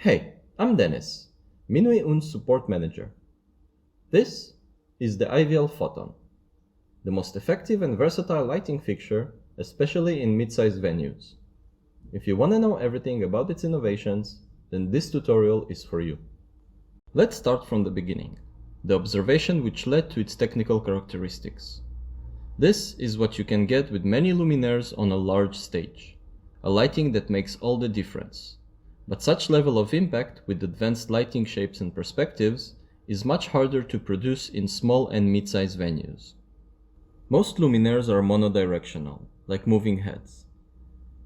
Hey, I'm Dennis, Minuit Une support manager. This is the IVL Photon, the most effective and versatile lighting fixture, especially in mid-sized venues. If you want to know everything about its innovations, then this tutorial is for you. Let's start from the beginning, the observation which led to its technical characteristics. This is what you can get with many luminaires on a large stage, a lighting that makes all the difference. But such level of impact with advanced lighting shapes and perspectives is much harder to produce in small and mid-sized venues. Most luminaires are monodirectional, like moving heads.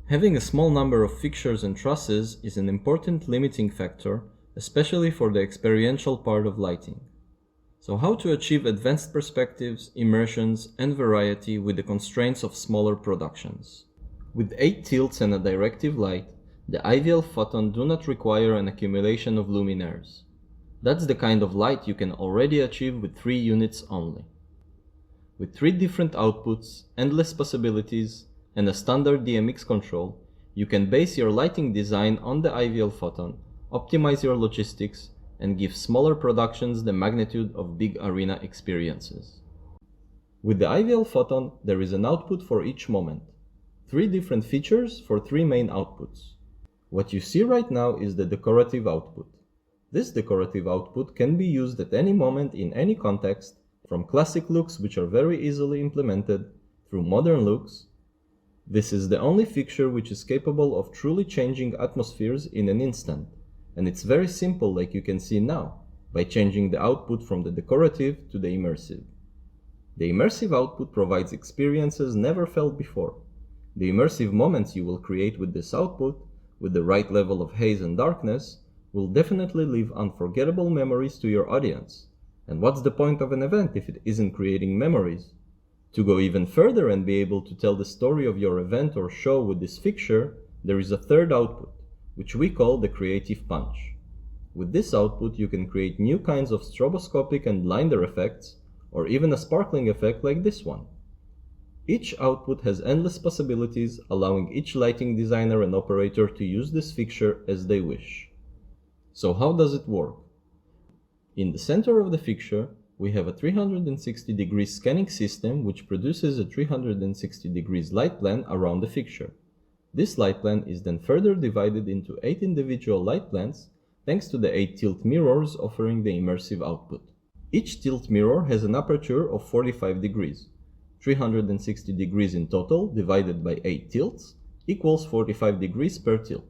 Having a small number of fixtures and trusses is an important limiting factor, especially for the experiential part of lighting. So how to achieve advanced perspectives, immersions, and variety with the constraints of smaller productions? With 8 tilts and a directive light, the IVL Photon do not require an accumulation of luminaires. That's the kind of light you can already achieve with 3 units only. With 3 different outputs, endless possibilities, and a standard DMX control, you can base your lighting design on the IVL Photon, optimize your logistics, and give smaller productions the magnitude of big arena experiences. With the IVL Photon, there is an output for each moment. 3 different features for 3 main outputs. What you see right now is the decorative output. This decorative output can be used at any moment in any context, from classic looks which are very easily implemented, through modern looks. This is the only fixture which is capable of truly changing atmospheres in an instant, and it's very simple, like you can see now, by changing the output from the decorative to the immersive. The immersive output provides experiences never felt before. The immersive moments you will create with this output, with the right level of haze and darkness, will definitely leave unforgettable memories to your audience. And what's the point of an event if it isn't creating memories? To go even further and be able to tell the story of your event or show with this fixture, there is a third output, which we call the creative punch. With this output, you can create new kinds of stroboscopic and blinder effects, or even a sparkling effect like this one. Each output has endless possibilities, allowing each lighting designer and operator to use this fixture as they wish. So how does it work? In the center of the fixture, we have a 360 degrees scanning system which produces a 360 degrees light plan around the fixture. This light plan is then further divided into 8 individual light plans thanks to the 8 tilt mirrors offering the immersive output. Each tilt mirror has an aperture of 45 degrees. 360 degrees in total divided by 8 tilts equals 45 degrees per tilt.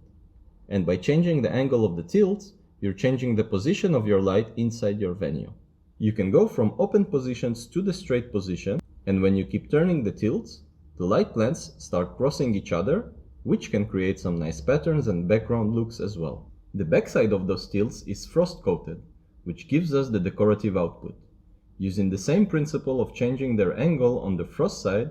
And by changing the angle of the tilts, you're changing the position of your light inside your venue. You can go from open positions to the straight position, and when you keep turning the tilts, the light plans start crossing each other, which can create some nice patterns and background looks as well. The backside of those tilts is frost coated, which gives us the decorative output. Using the same principle of changing their angle on the frost side,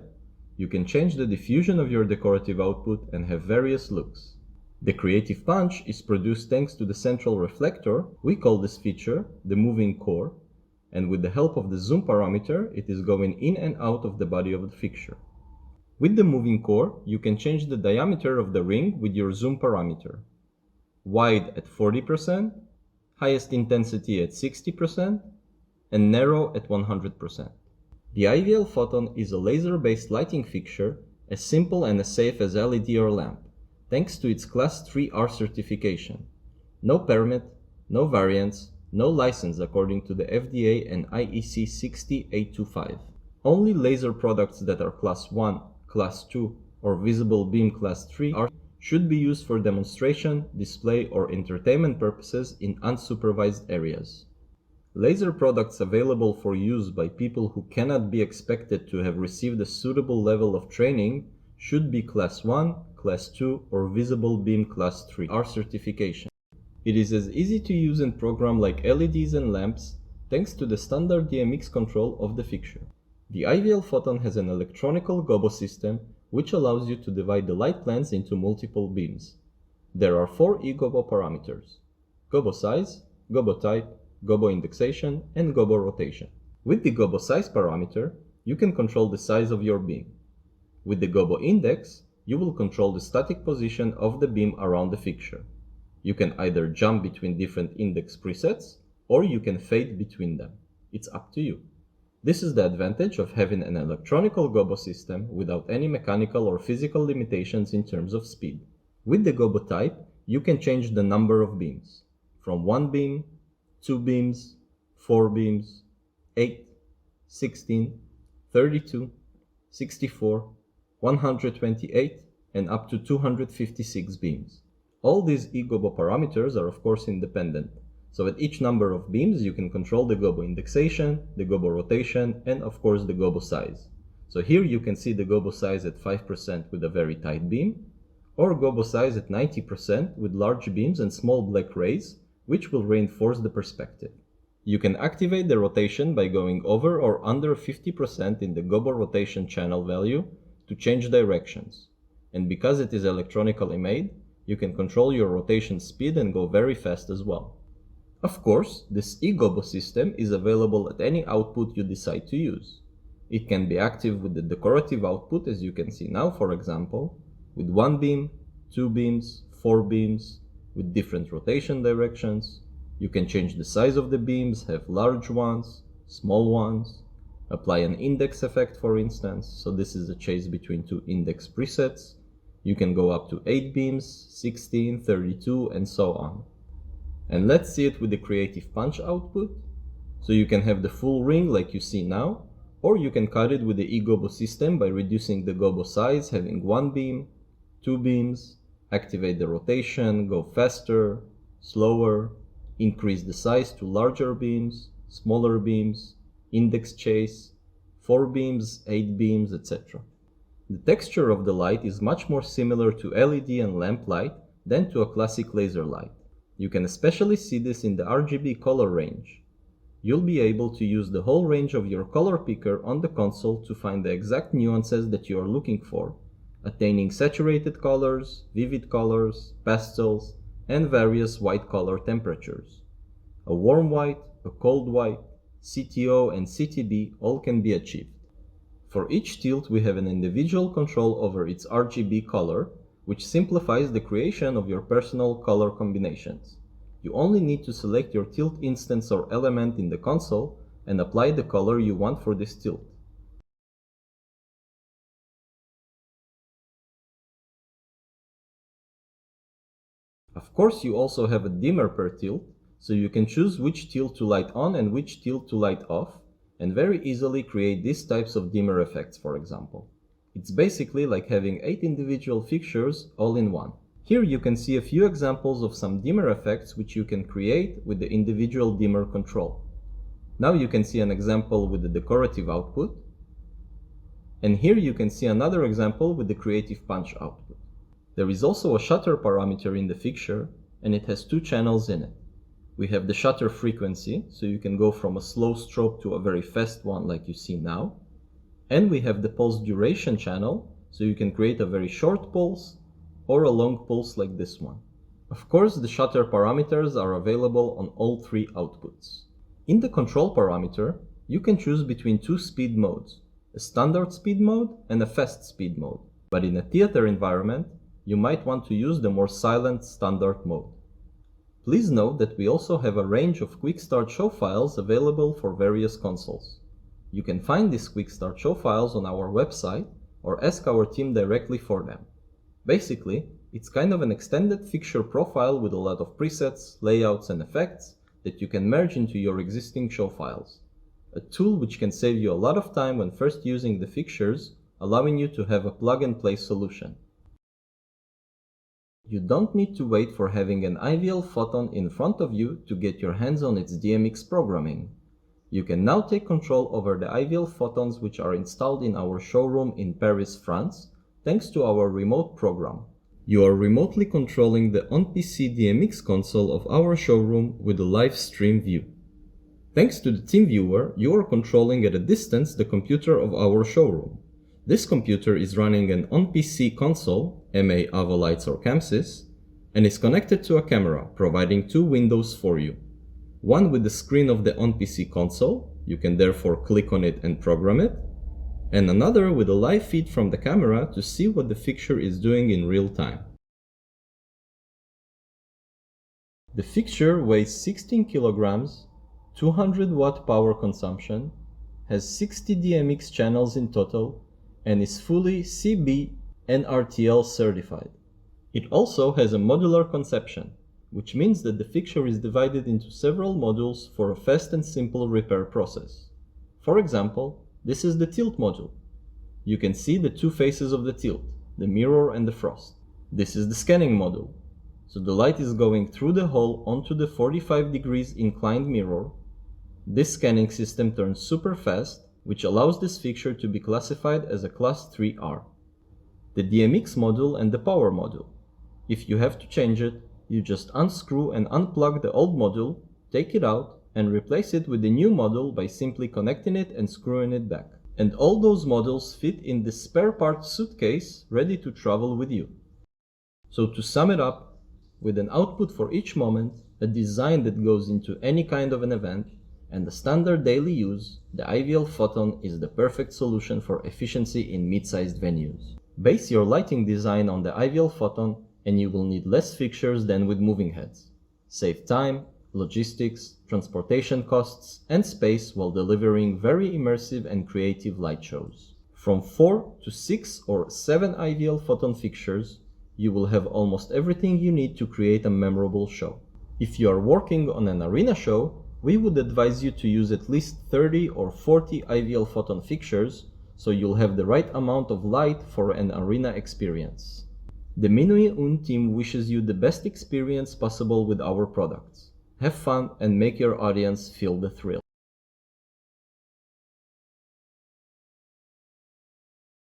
you can change the diffusion of your decorative output and have various looks. The creative punch is produced thanks to the central reflector. We call this feature the moving core, and with the help of the zoom parameter, it is going in and out of the body of the fixture. With the moving core, you can change the diameter of the ring with your zoom parameter. Wide at 40%, highest intensity at 60%, and narrow at 100%. The IVL Photon is a laser-based lighting fixture, as simple and as safe as LED or lamp, thanks to its Class 3R certification. No permit, no variants, no license according to the FDA and IEC 60825. Only laser products that are Class 1, Class 2, or Visible Beam Class 3 should be used for demonstration, display, or entertainment purposes in unsupervised areas. Laser products available for use by people who cannot be expected to have received a suitable level of training should be Class 1, Class 2, or Visible Beam Class 3R certification. It is as easy to use and program like LEDs and lamps thanks to the standard DMX control of the fixture. The IVL Photon has an electronical gobo system which allows you to divide the light plans into multiple beams. There are 4 eGobo parameters: gobo size, gobo type, gobo indexation, and gobo rotation. With the gobo size parameter, you can control the size of your beam. With the gobo index, you will control the static position of the beam around the fixture. You can either jump between different index presets, or you can fade between them. It's up to you. This is the advantage of having an electronical gobo system without any mechanical or physical limitations in terms of speed. With the gobo type, you can change the number of beams, from 1 beam, 2 beams, 4 beams, 8, 16, 32, 64, 128, and up to 256 beams. All these eGobo parameters are of course independent, so at each number of beams you can control the gobo indexation, the gobo rotation, and of course the gobo size. So here you can see the gobo size at 5% with a very tight beam, or gobo size at 90% with large beams and small black rays, which will reinforce the perspective. You can activate the rotation by going over or under 50% in the gobo rotation channel value to change directions. And because it is electronically made, you can control your rotation speed and go very fast as well. Of course, this eGobo system is available at any output you decide to use. It can be active with the decorative output, as you can see now, for example, with 1 beam, 2 beams, 4 beams, with different rotation directions. You can change the size of the beams, have large ones, small ones, apply an index effect, for instance, so this is a chase between two index presets. You can go up to 8 beams, 16, 32, and so on. And let's see it with the creative punch output. So you can have the full ring like you see now, or you can cut it with the eGobo system by reducing the gobo size, having 1 beam, 2 beams, activate the rotation, go faster, slower, increase the size to larger beams, smaller beams, index chase, 4 beams, 8 beams, etc. The texture of the light is much more similar to LED and lamp light than to a classic laser light. You can especially see this in the RGB color range. You'll be able to use the whole range of your color picker on the console to find the exact nuances that you are looking for, attaining saturated colors, vivid colors, pastels, and various white color temperatures. A warm white, a cold white, CTO and CTB all can be achieved. For each tilt we have an individual control over its RGB color, which simplifies the creation of your personal color combinations. You only need to select your tilt instance or element in the console and apply the color you want for this tilt. Of course, you also have a dimmer per tilt, so you can choose which tilt to light on and which tilt to light off, and very easily create these types of dimmer effects, for example. It's basically like having 8 individual fixtures all in one. Here you can see a few examples of some dimmer effects which you can create with the individual dimmer control. Now you can see an example with the decorative output, and here you can see another example with the creative punch output. There is also a shutter parameter in the fixture, and it has 2 channels in it. We have the shutter frequency, so you can go from a slow strobe to a very fast one like you see now. And we have the pulse duration channel, so you can create a very short pulse or a long pulse like this one. Of course, the shutter parameters are available on all 3 outputs. In the control parameter, you can choose between 2 speed modes, a standard speed mode and a fast speed mode. But in a theater environment, you might want to use the more silent standard mode. Please note that we also have a range of quick start show files available for various consoles. You can find these quick start show files on our website or ask our team directly for them. Basically, it's kind of an extended fixture profile with a lot of presets, layouts and effects that you can merge into your existing show files. A tool which can save you a lot of time when first using the fixtures, allowing you to have a plug-and-play solution. You don't need to wait for having an IVL Photon in front of you to get your hands on its DMX programming. You can now take control over the IVL Photons which are installed in our showroom in Paris, France, thanks to our remote program. You are remotely controlling the on-PC DMX console of our showroom with a live stream view. Thanks to the TeamViewer, you are controlling at a distance the computer of our showroom. This computer is running an on-PC console, MA Avolites or Camsys, and is connected to a camera, providing 2 windows for you. One with the screen of the on-PC console, you can therefore click on it and program it, and another with a live feed from the camera to see what the fixture is doing in real time. The fixture weighs 16 kilograms, 200 watt power consumption, has 60 DMX channels in total, and is fully CB NRTL certified. It also has a modular conception, which means that the fixture is divided into several modules for a fast and simple repair process. For example, this is the tilt module. You can see the two faces of the tilt, the mirror and the frost. This is the scanning module. So the light is going through the hole onto the 45 degrees inclined mirror. This scanning system turns super fast, which allows this fixture to be classified as a class 3R. The DMX module and the power module. If you have to change it, you just unscrew and unplug the old module, take it out, and replace it with the new module by simply connecting it and screwing it back. And all those modules fit in the spare parts suitcase ready to travel with you. So to sum it up, with an output for each moment, a design that goes into any kind of an event, and a standard daily use, the IVL Photon is the perfect solution for efficiency in mid-sized venues. Base your lighting design on the IVL Photon and you will need less fixtures than with moving heads. Save time, logistics, transportation costs, and space while delivering very immersive and creative light shows. From 4 to 6 or 7 IVL Photon fixtures, you will have almost everything you need to create a memorable show. If you are working on an arena show, we would advise you to use at least 30 or 40 IVL Photon fixtures so you'll have the right amount of light for an arena experience. The Minuit Une team wishes you the best experience possible with our products. Have fun and make your audience feel the thrill.